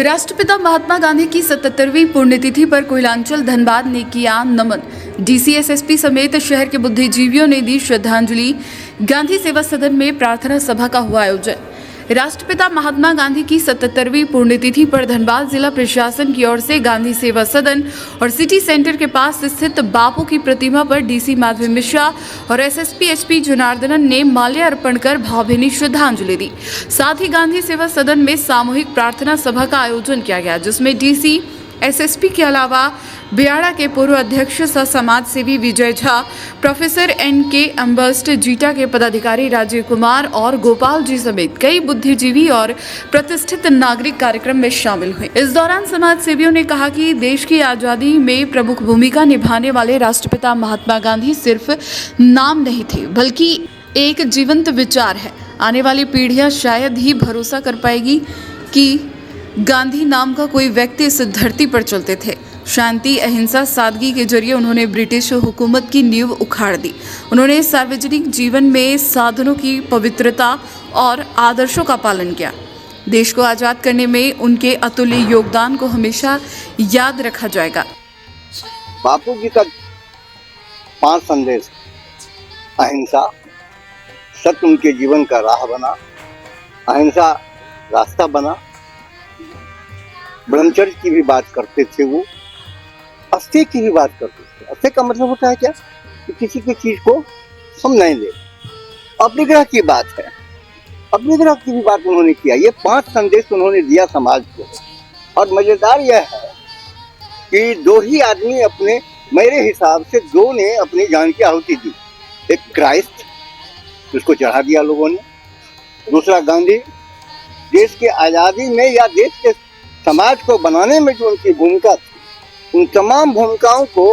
राष्ट्रपिता महात्मा गांधी की 77वीं पुण्यतिथि पर कोयलांचल धनबाद ने किया नमन। डीसी एसएसपी समेत शहर के बुद्धिजीवियों ने दी श्रद्धांजलि। गांधी सेवा सदन में प्रार्थना सभा का हुआ आयोजन। राष्ट्रपिता महात्मा गांधी की 77वीं पुण्यतिथि पर धनबाद जिला प्रशासन की ओर से गांधी सेवा सदन और सिटी सेंटर के पास स्थित बापू की प्रतिमा पर डीसी माधवी मिश्रा और एसएसपी एचपी जनार्दनन ने माल्य अर्पण कर भावभीनी श्रद्धांजलि दी। साथ ही गांधी सेवा सदन में सामूहिक प्रार्थना सभा का आयोजन किया गया, जिसमें डीसी एसएसपी के अलावा बियाड़ा के पूर्व अध्यक्ष सह समाज सेवी विजय झा, प्रोफेसर एनके अम्बस्ट, जीटा के पदाधिकारी राजीव कुमार और गोपाल जी समेत कई बुद्धिजीवी और प्रतिष्ठित नागरिक कार्यक्रम में शामिल हुए। इस दौरान समाज सेवियों ने कहा कि देश की आजादी में प्रमुख भूमिका निभाने वाले राष्ट्रपिता महात्मा गांधी सिर्फ नाम नहीं थे, बल्कि एक जीवंत विचार है। आने वाली पीढ़ियां शायद ही भरोसा कर पाएगी कि गांधी नाम का कोई व्यक्ति इस धरती पर चलते थे। शांति, अहिंसा, सादगी के जरिए उन्होंने ब्रिटिश हुकूमत की नींव उखाड़ दी। उन्होंने सार्वजनिक जीवन में साधनों की पवित्रता और आदर्शों का पालन किया। देश को आज़ाद करने में उनके अतुल्य योगदान को हमेशा याद रखा जाएगा। बापू जी का 5 संदेश, अहिंसा, सत्य उनके जीवन का राह बना, अहिंसा रास्ता बना। ब्रह्मचर्य की भी बात करते थे वो, अस्त्य की भी बात करते थे। अस्त्य का मतलब होता है क्या कि किसी की चीज को हम नहीं ले। अपनिग्रह की बात है, अपनिग्रह की भी बात उन्होंने किया। ये 5 संदेश उन्होंने दिया समाज को। और मजेदार यह है कि 2 ही आदमी अपने, मेरे हिसाब से 2 ने अपनी जान की आहुति दी। एक क्राइस्ट, जिसको चढ़ा दिया लोगों ने, दूसरा गांधी। देश के आजादी में या देश के समाज को बनाने में जो उनकी भूमिका थी, उन तमाम भूमिकाओं को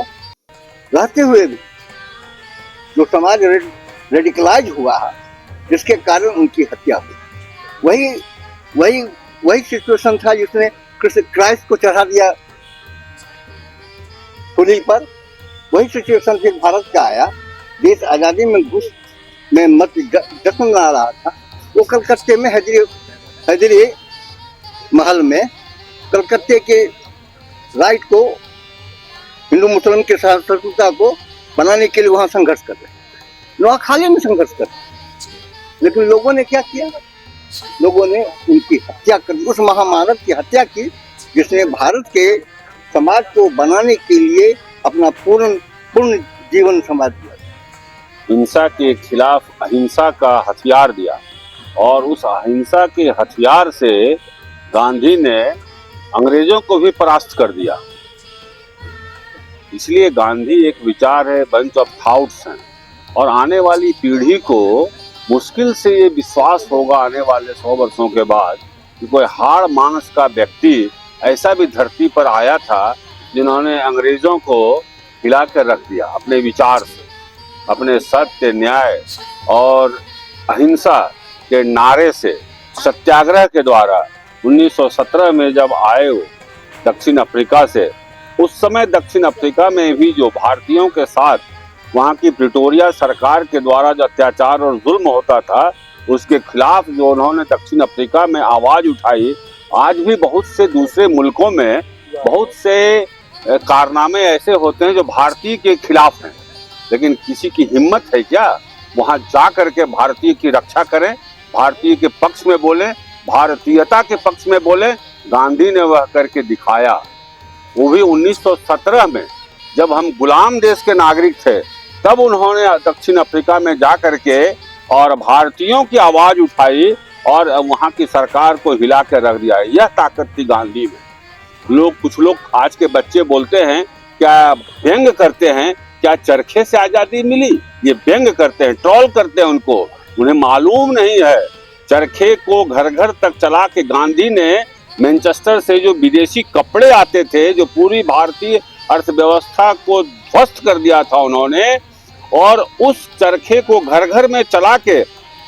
रहते हुए भी जो समाज रेडिकलाइज हुआ है, जिसके कारण उनकी हत्या हुई, वही सिचुएशन था जिसने क्राइस्ट को चढ़ा दिया सूली पर। वही सिचुएशन फिर भारत का आया। देश आजादी में घुस में मत जश्न मना रहा था। वो कलकत्ते में हैदरी महल में कलकत्ते के राइट को, हिंदू मुस्लिम के सहिष्णुता को बनाने के लिए वहां संघर्ष कर रहे, नोआखाली में संघर्ष कर रहे। लेकिन लोगों ने क्या किया? लोगों ने उनकी हत्या कर दी, उस महामानव की हत्या की जिसने भारत के समाज को बनाने के लिए अपना पूर्ण जीवन समाज दिया। हिंसा के खिलाफ अहिंसा का हथियार दिया और उस अहिंसा के हथियार से गांधी ने अंग्रेजों को भी परास्त कर दिया। इसलिए गांधी एक विचार है, बंच ऑफ थॉट्स हैं। और आने वाली पीढ़ी को मुश्किल से ये विश्वास होगा आने वाले 100 वर्षों के बाद कि कोई हाड़ मांस का व्यक्ति ऐसा भी धरती पर आया था जिन्होंने अंग्रेजों को हिला कर रख दिया अपने विचार से, अपने सत्य, न्याय और अहिंसा के नारे से, सत्याग्रह के द्वारा। 1917 में जब आए वो दक्षिण अफ्रीका से, उस समय दक्षिण अफ्रीका में भी जो भारतीयों के साथ वहाँ की प्रिटोरिया सरकार के द्वारा जो अत्याचार और जुल्म होता था, उसके खिलाफ जो उन्होंने दक्षिण अफ्रीका में आवाज उठाई। आज भी बहुत से दूसरे मुल्कों में बहुत से कारनामे ऐसे होते हैं जो भारतीय के खिलाफ हैं, लेकिन किसी की हिम्मत है क्या वहाँ जा करके भारतीय की रक्षा करें, भारतीय के पक्ष में बोले, भारतीयता के पक्ष में बोले? गांधी ने वह करके दिखाया। वो भी 1917 में, जब हम गुलाम देश के नागरिक थे, तब उन्होंने दक्षिण अफ्रीका में जा करके और भारतीयों की आवाज उठाई और वहां की सरकार को हिला कर रख दिया। यह ताकत थी गांधी में। कुछ लोग आज के बच्चे बोलते हैं, क्या व्यंग करते हैं, क्या चरखे से आजादी मिली? ये व्यंग करते हैं, ट्रोल करते हैं उनको। उन्हें मालूम नहीं है चरखे को घर घर तक चला के गांधी ने मैनचेस्टर से जो विदेशी कपड़े आते थे, जो पूरी भारतीय अर्थव्यवस्था को ध्वस्त कर दिया था उन्होंने, और उस चरखे को घर घर में चला के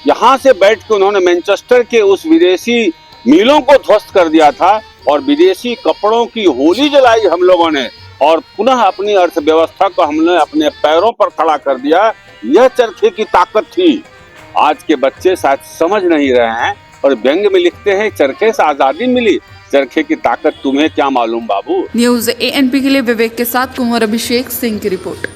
यहाँ से बैठ के उन्होंने मैनचेस्टर के उस विदेशी मिलों को ध्वस्त कर दिया था और विदेशी कपड़ों की होली जलाई हम लोगों ने और पुनः अपनी अर्थव्यवस्था को हमने अपने पैरों पर खड़ा कर दिया। यह चरखे की ताकत थी। आज के बच्चे शायद समझ नहीं रहे हैं और व्यंग में लिखते हैं चरखे से आजादी मिली। चरखे की ताकत तुम्हें क्या मालूम बाबू। न्यूज एएनपी के लिए विवेक के साथ कुंवर अभिषेक सिंह की रिपोर्ट।